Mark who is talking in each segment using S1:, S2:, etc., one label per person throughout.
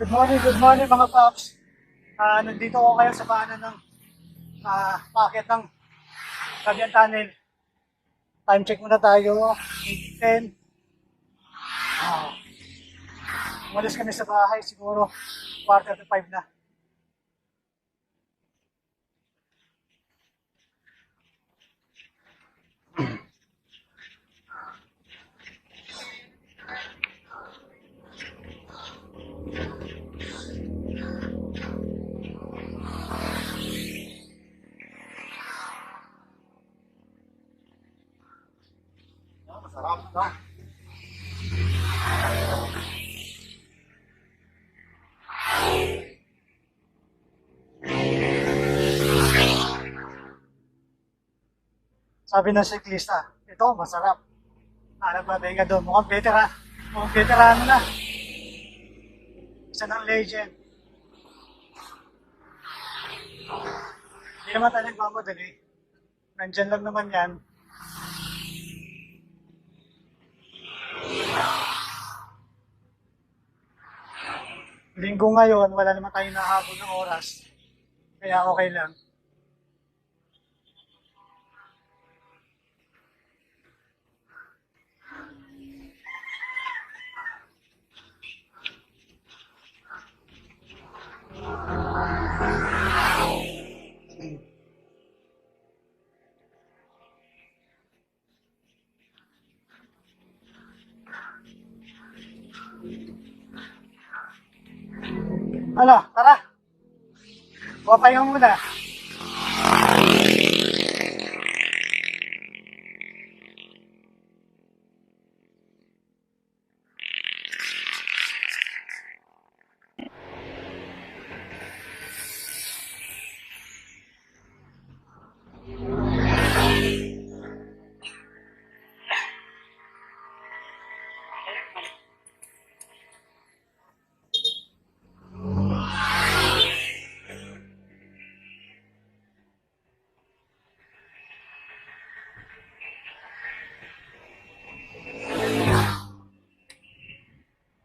S1: Good morning mga paps. Nandito ako kayo sa paanan ng paakyat ng Cagayan Tunnel. Time check muna tayo, 8:10. Umalis kami sa bahay, siguro 4:45 na. Masarap, no? Sabi ng siklista, ito masarap. Nagbabahinga doon. Mukhang veterano na. Isa ng legend. Hindi naman tayo nagmamadali. Nandyan lang naman yan. Linggo ngayon, wala naman tayong nahabol ng oras. Kaya okay lang. Ano, tara. Papahinga muna.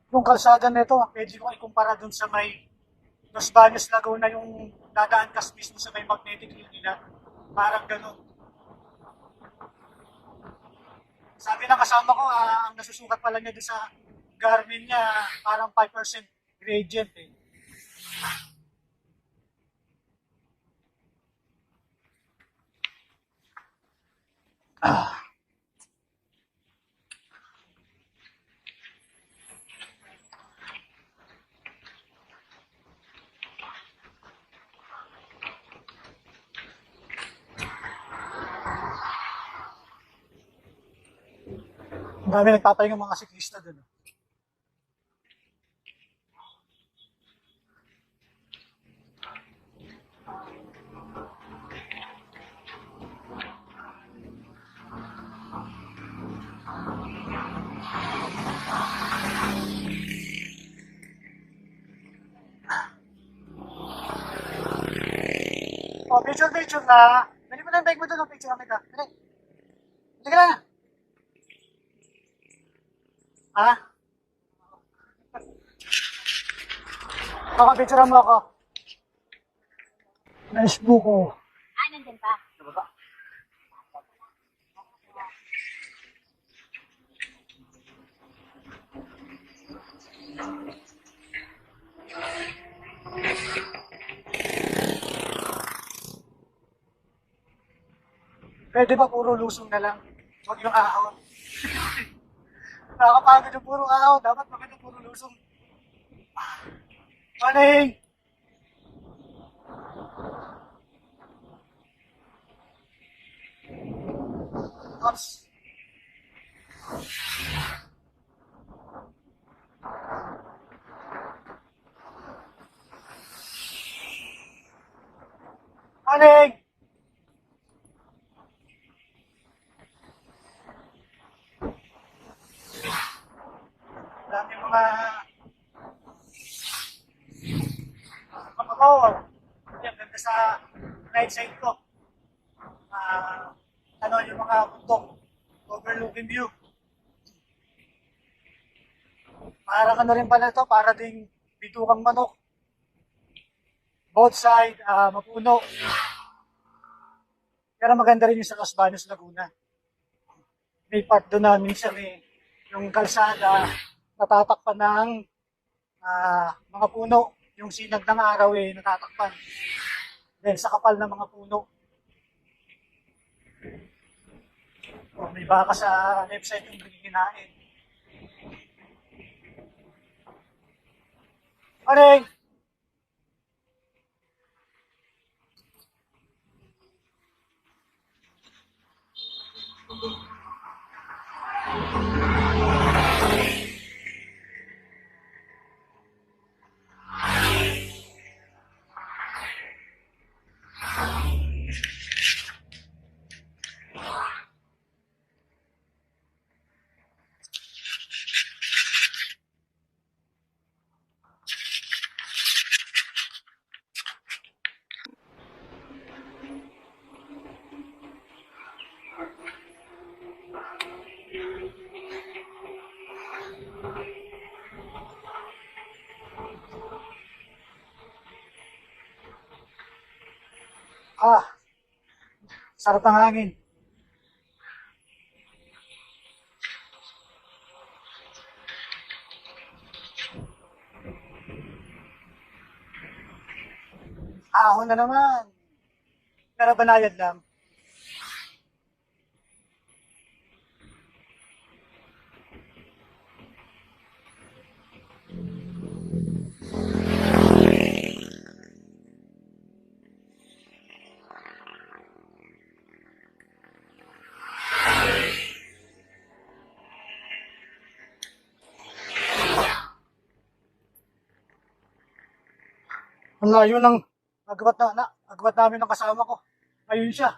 S1: Yung kalsada nito, pwede ko ikumpara dun sa may Los Baños, Laguna, yung dadaan kas mismo sa may magnetic hill nila. Parang ganun. Sabi ng kasama ko, ang nasusukat pala niya doon sa Garmin niya, parang 5% gradient eh. Ang dami nagpapahinga ng mga siklista doon. Oh, picture na. Dali mo na yung bike mo doon, picture kami ka. Dali. Dali ka na. Ha? Picture mo ako. Nice buko.
S2: Nandun pa.
S1: Pwede ba puro lusong na lang? Huwag yung ahon. Nakakapagod yung puro ahon. Dapat maganda puro lusong. Morning! Ops. Morning! Dami mga yan, ganda sa right side ko. Yung mga bundok, overlooking view. Parang ano rin pala ito, para ding bitukang manok, both side, mapuno. Pero maganda rin yung sa Los Baños, Laguna. May part doon na minsan yung kalsada natatakpan ng mga puno. Yung sinag ng araw natatakpan. Dahil sa kapal ng mga puno. May baka sa left side yung kinain. Morning! Sarap ng hangin. Ahon na naman. Pero banayad lang. Ang layo ng agwat namin ng kasama ko. Ayun siya.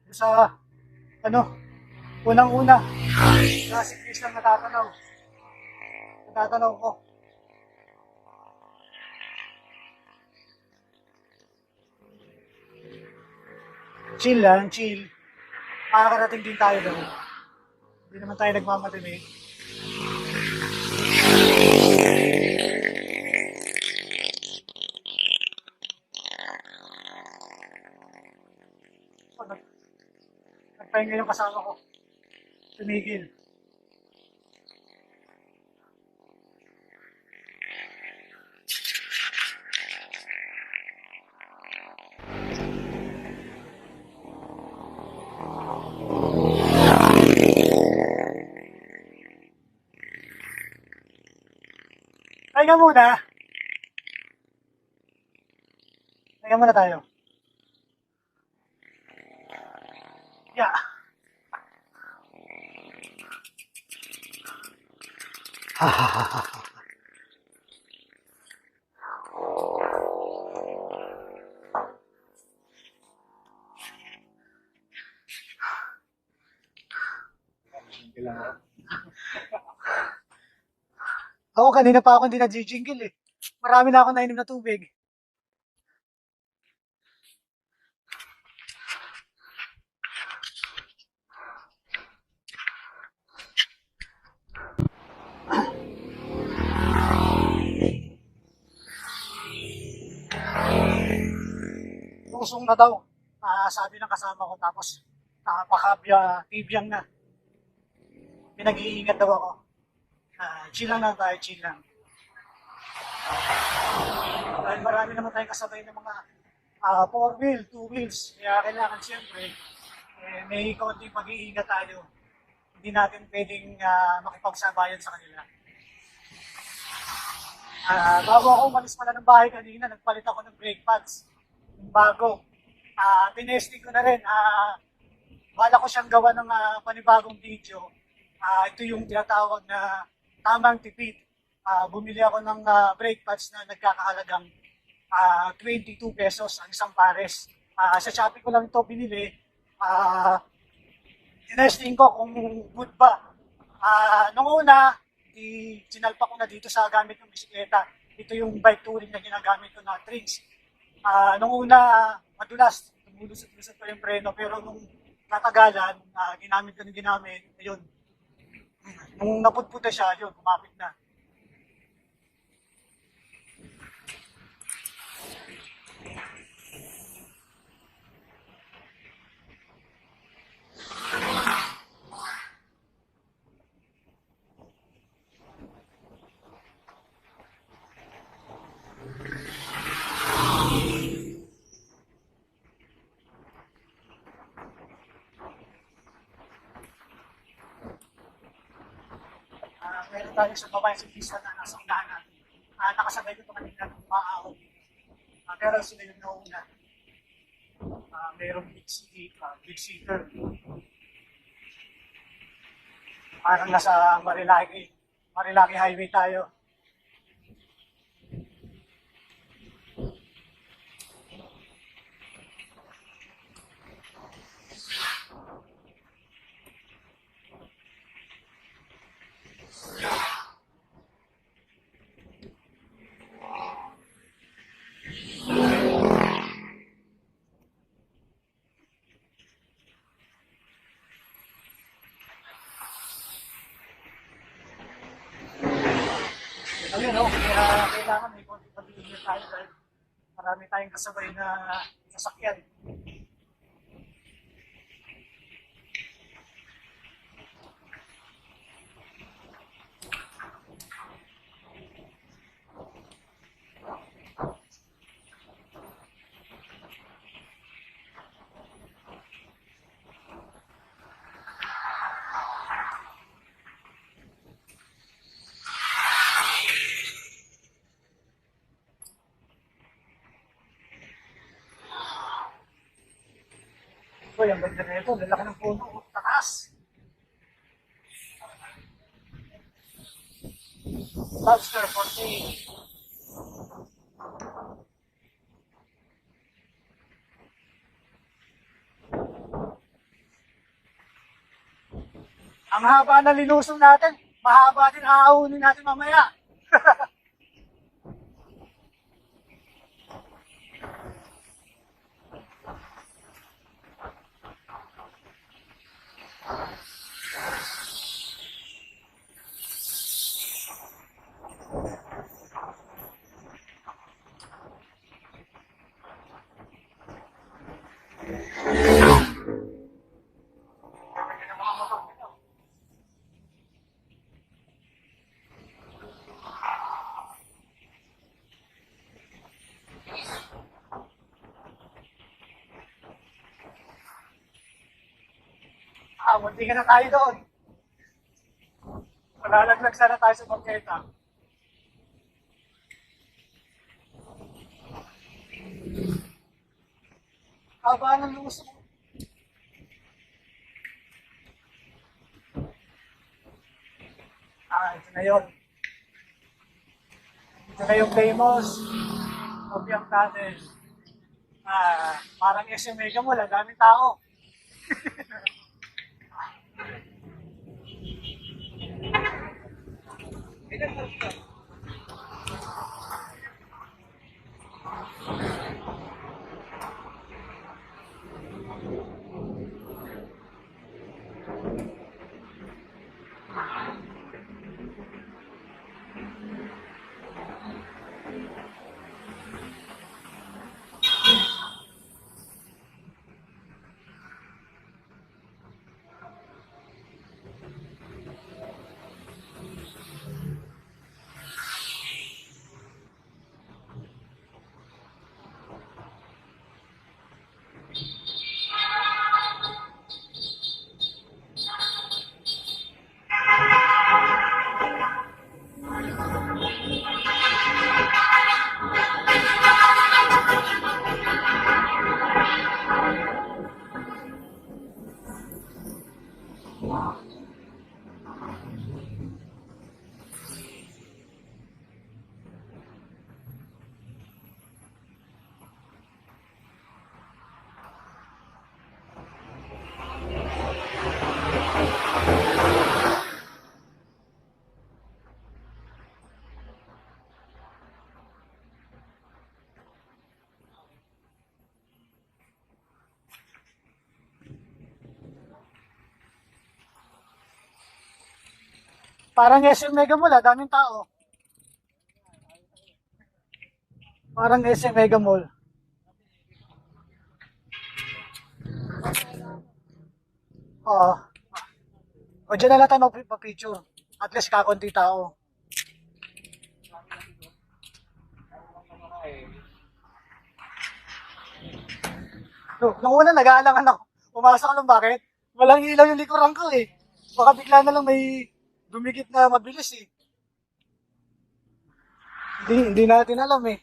S1: Sa, unang-una. Sa siklis lang natatanaw. Natatanaw ko. Chill lang, chill. Makakarating din tayo doon. Hindi naman tayo nagmamadali. Nagpahinga yung kasama ko. Tumigil. Pahinga muna. Pahinga muna tayo. Yeah. Ako kanina pa ako hindi nag-jingle eh. Marami na ako nainom na tubig. Lusong na daw. Sabi ng kasama ko tapos tibyang na. Pinag-iingat daw ako. Chill lang tayo, chill lang. Dahil marami naman tayong kasabay ng mga 4-wheel, 2 wheels. Kaya kailangan siyempre may konting pag-iingat tayo. Hindi natin pwedeng makipagsabayan sa kanila. Bago ako umalis pala ng bahay kanina, nagpalit ako ng brake pads. Yung bago. Tinesting ko na rin. Bala ko siyang gawa ng panibagong video. Ito yung tinatawag na tamang tipid. Bumili ako ng brake pads na nagkakahalagang 22 pesos ang isang pares. Sa Shopee ko lang ito binili. Tinesting ko kung good ba. Nung una, sinalpa ko na dito sa gamit ng bisikleta. Ito yung bike touring na ginagamit ko na Trins. Nung una, madulas. Tumulusot-lusot pa yung preno. Pero nung natagalan, ginamit ko ng ginamit. Ayun. Nung naputputa siya, yun, kumapit na. tayo sa babae sa pista na nasa unahan natin. Nakasabay ko ito kanina ng maaawag. Pero sila yung nauna. Mayroong big seater. Parang nasa Marilaki Highway tayo. Ayun, no? Kaya kailangan may konting pag-iingat tayo dahil marami tayong kasabay na sasakyan. Uy, ang ganda na ito. Lalaki ng puno. Takas. Lobster for sale. Ang haba na linusong natin. Mahaba din aaunin natin mamaya. Munti ka na tayo doon. Malalaglag sana tayo sa bangketa. Haba ng luso. Ito na yun. Ito na yung famous Opiang Tunnel. Parang SM Mega Mall, ang daming tao. Parang SM Mega Mall, daming tao. Parang SM Mega Mall. Oo. O dyan na lang tayo magpapicture. At least kakunti tao. No, nung una nag-aalangan ako. Pumasok ko lang bakit? Walang ilaw yung likuran ko eh. Baka bigla na lang may dumikit na mabilis eh. Hindi natin alam eh.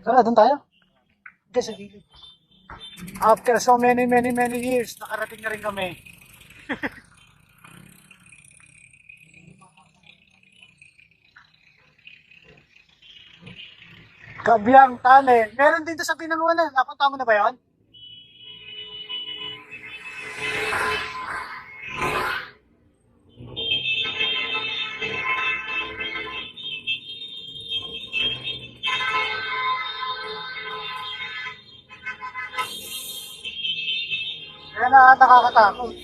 S1: Tara, doon tayo. Hindi, sa gilid. After so many years, nakarating na rin kami. Kabyang Tunnel. Meron dito sa Binangonan. Napunta mo na ba yun? Kaya na nakakatakot.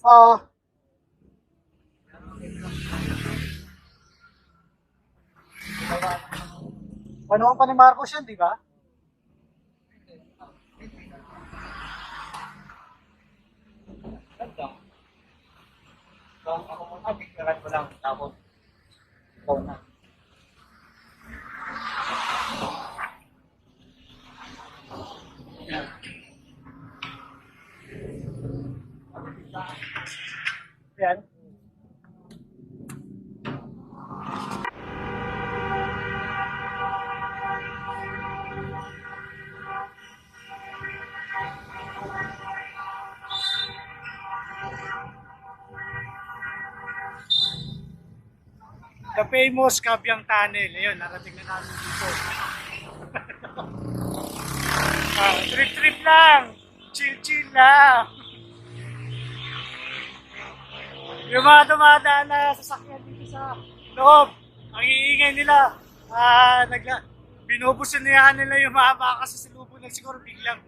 S1: Oo. Panuhan pa ni Marcos yan, di ba?
S2: Ako muna, picturean ko lang. Tapos, ikaw na.
S1: Yan. The famous Kabyang Tunnel. Ayun, narating na namin dito. Trip-trip lang. Chill-chill lang. Yung mga dumadaan na sasakyan dito sa loob, ang iingay nila, binubusunayahan nila yung mga makakasasalubong na siguro biglang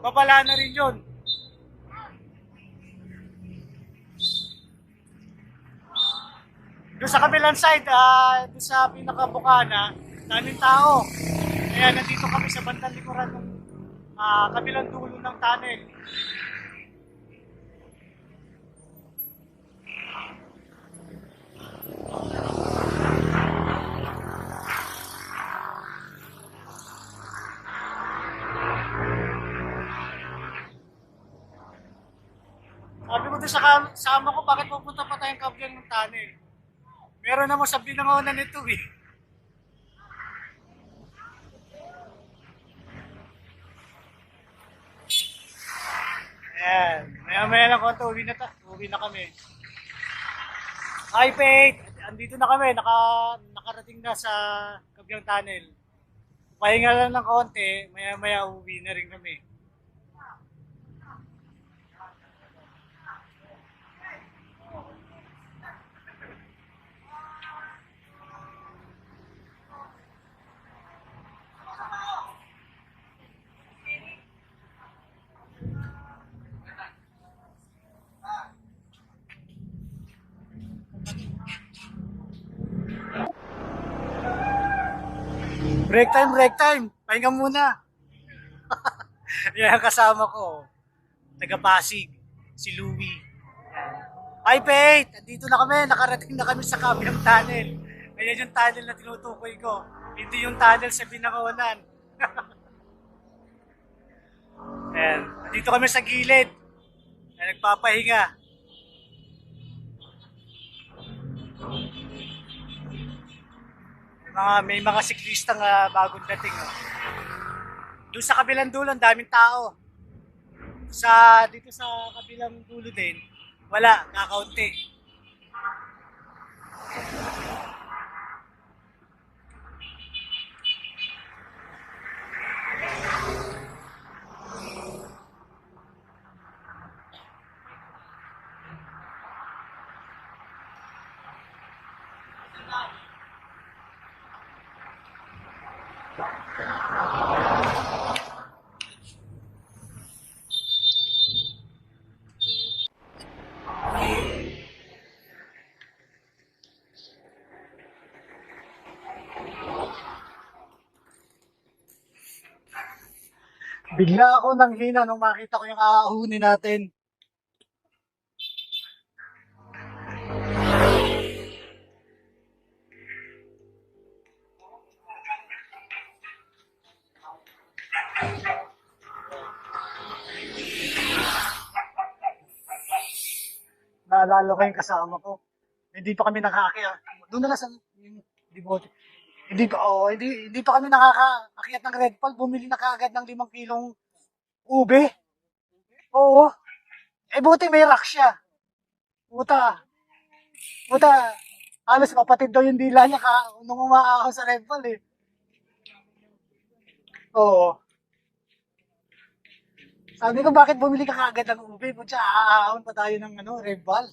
S1: babala na rin yun. Doon sa kabilang side, doon sa pinakabukana, daming tao. Kaya nandito kami sa bandang likuran ng kabilang dulo ng tunnel. Sabi ko doon sa kasama ko, bakit pupunta pa tayong kabilang ng tunnel? Meron naman sa Binangonan nito eh. Ayan. Maya-maya lang konti, uwi na kami. Hi, Faith! Andito na kami, nakarating na sa Kabyang Tunnel. Pahinga lang ng konti, maya-maya uwi na rin kami. Break time. Pahinga muna. Yan ang kasama ko. Taga Pasig. Si Louie. Hi, Faith! Andito na kami. Nakarating na kami sa Kabyang Tunnel. Ayan yung tunnel na tinutukoy ko. Hindi yung tunnel sa Binangonan. Ayan. Andito kami sa gilid. Ayan, nagpapahinga. May mga siklistang bagong dating. Oh. Doon sa kabilang dulo, ang daming tao. Dito sa kabilang dulo din, wala, kakaunti. Bigla ako nang hina nung makita ko yung aahunin natin. Naalala ko yung kasama ko. Hindi pa kami nakakaya. Doon na lang sa yung Dibote. Hindi pa kami nakakaakyat ng Red Pal. Bumili na kaagad ng 5 kilong ube. Oo. Eh buti may rack siya. Puta. Puta. Halos mapatid daw yung dila niya nung umaahon sa Red Pal eh. Oo. Sabi ko bakit bumili ka kaagad ng ube? Puta, aahon pa tayo ng Red Pal.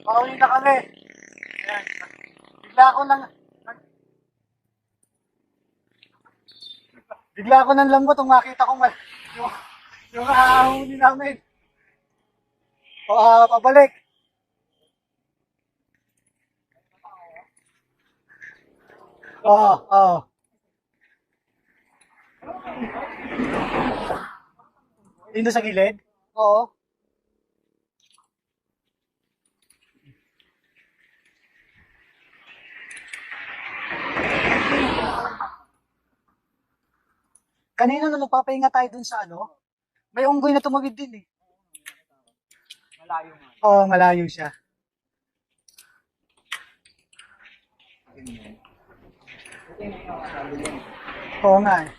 S1: Pauwi na kami. Ayan. Bigla ako nang bigla ako nang lambot nung makita ko yung ahahuni namin. Pabalik. Oo, oo. Dito sa gilid? Oo. Kanina na nagpapahinga tayo dun sa may unggoy na tumawid din eh.
S2: Malayo nga.
S1: Oo, malayo siya. Oo nga eh.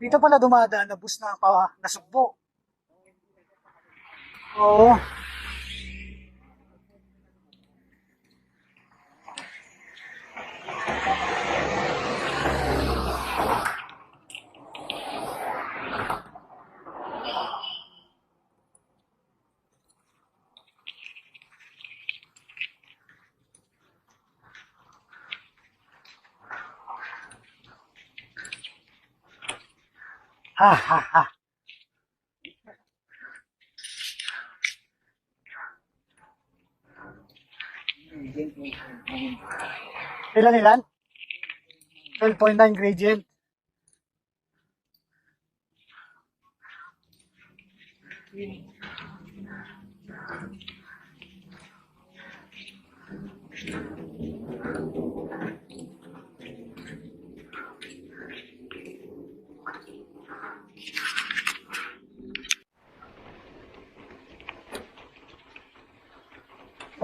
S1: Dito pala dumadaan na bus na nasugbo. Oo. Ha ha ha. Ilan? 12.9 gradient.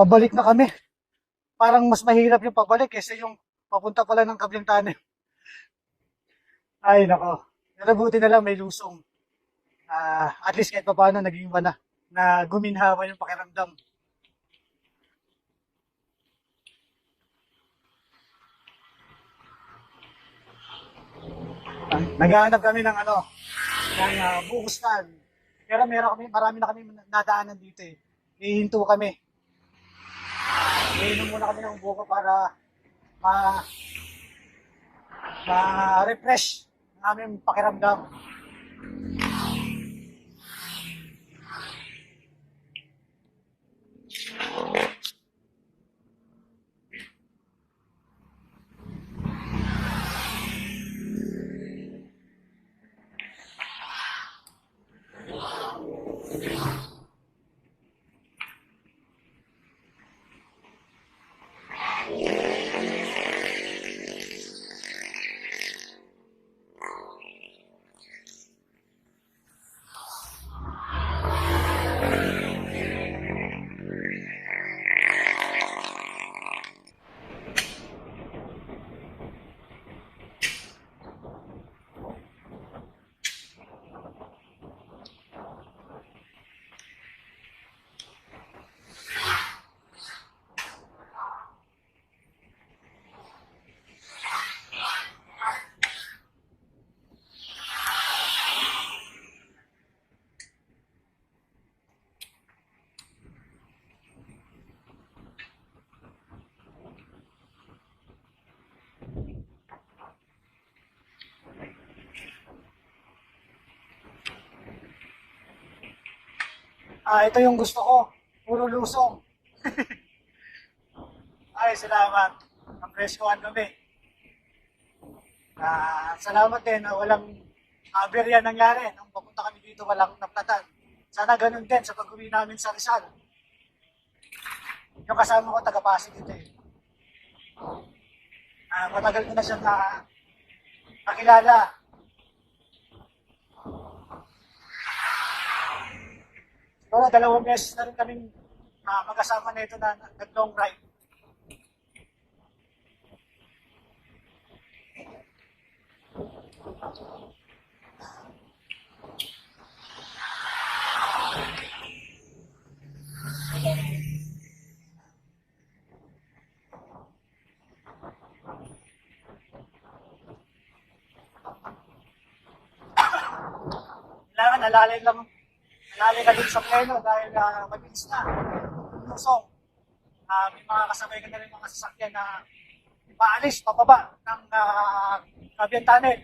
S1: Pabalik na kami. Parang mas mahirap yung pabalik kaysa yung papunta pala ng Kabyangtanan. Ay, nako. Pero buti na lang may lusong. At least kahit pa paano naging iba na guminhawa yung pakiramdam. Naghahanap kami ng bukustan. Pero marami na kami nadaanan dito eh. Hihinto kami. Iinom muna kami ng buko para ma-refresh ang aming pakiramdam. Ito yung gusto ko. Puro lusong. Ay, salamat. Napresyohan kami. Salamat din na walang aberya nangyari. Nung papunta kami dito, walang naplatan. Sana ganun din sa pag-uwi namin sa Rizal. Yung kasama ko, taga-Pasig ito eh. Matagal ko na siyang nakilala. Pero 2 beses na rin kaming magkasama na ito na nag-long ride. Kailangan alalay ka din sa pleno dahil mabilis na. Lusong. May mga kasabay ka na rin mga sasakyan na paalis, pababa ng Kabiyan Tunnel.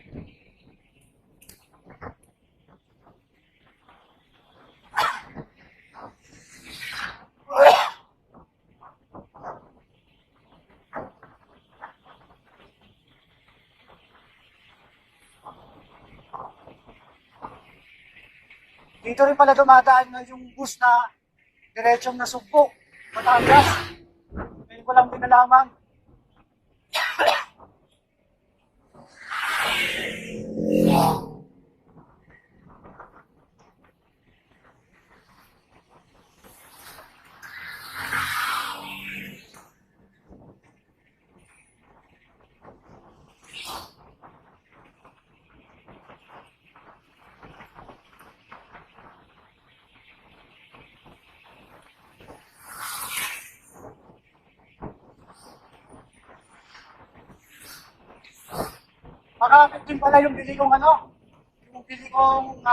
S1: Dito rin pala dumadaan na yung bus na diretsong nasugpo, Batangas. Ngayon ko lang pinalaman. Makakapit din pala yung bili kong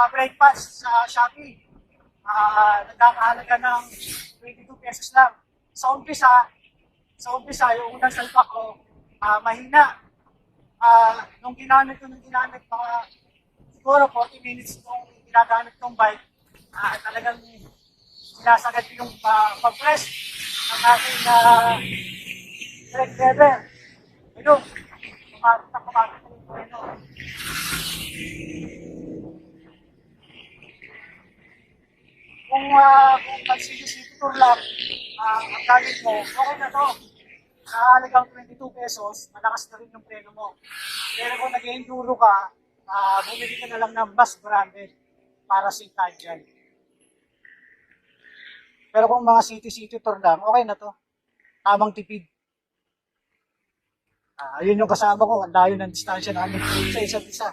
S1: breakfast sa Shopee. Nagkakahalaga ng 22 pesos lang. Sa umpisa, yung unang salpak ko, mahina. Nung ginamit mga siguro 40 minutes nung ginagamit kong bike, talagang sinasagad ko yung pag-press ng aking brake lever. Ayun, kumapit ko yung preno. Kung mag-city tour lang, ang gamit mo, okay na to. Halagang 22 pesos, malakas na rin yung preno mo. Pero kung nag-enduro ka, bumili ka na lang ng mas branded para safe tayo dyan. Pero kung mga city tour lang, okay na to. Tamang tipid. Ayun yung kasama ko, ang layo ng distansya namin sa isa't isa.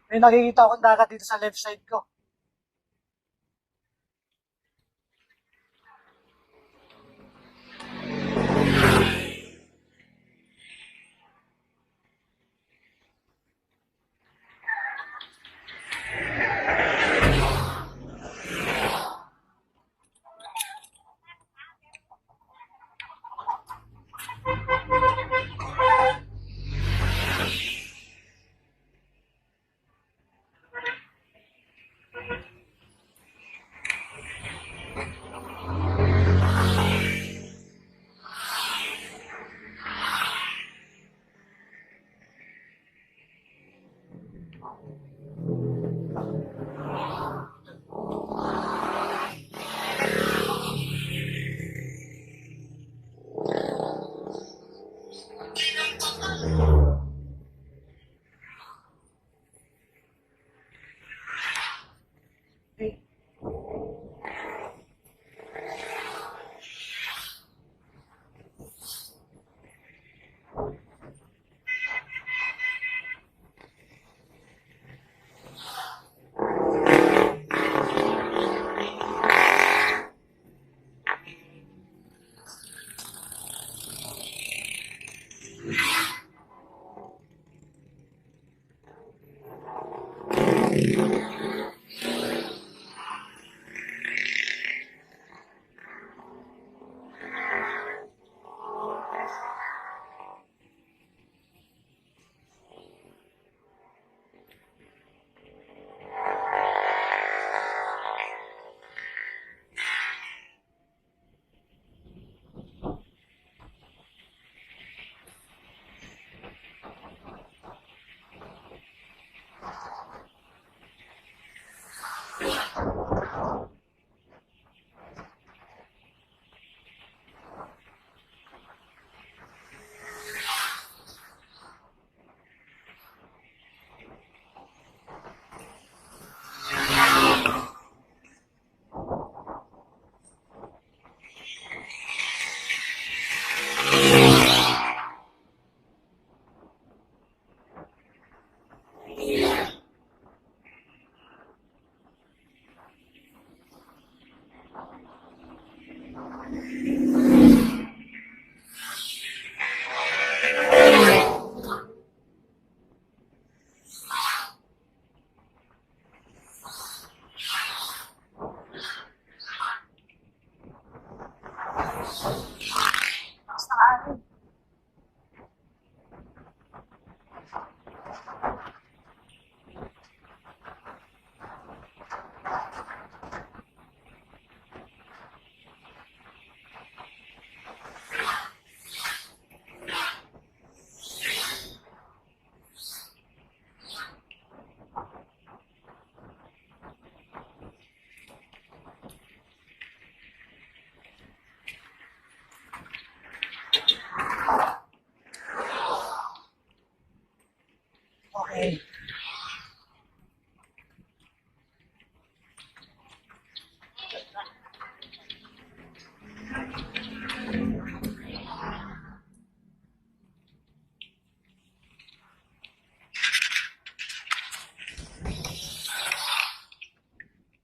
S1: May nakikita akong dagat dito sa left side ko. Okay.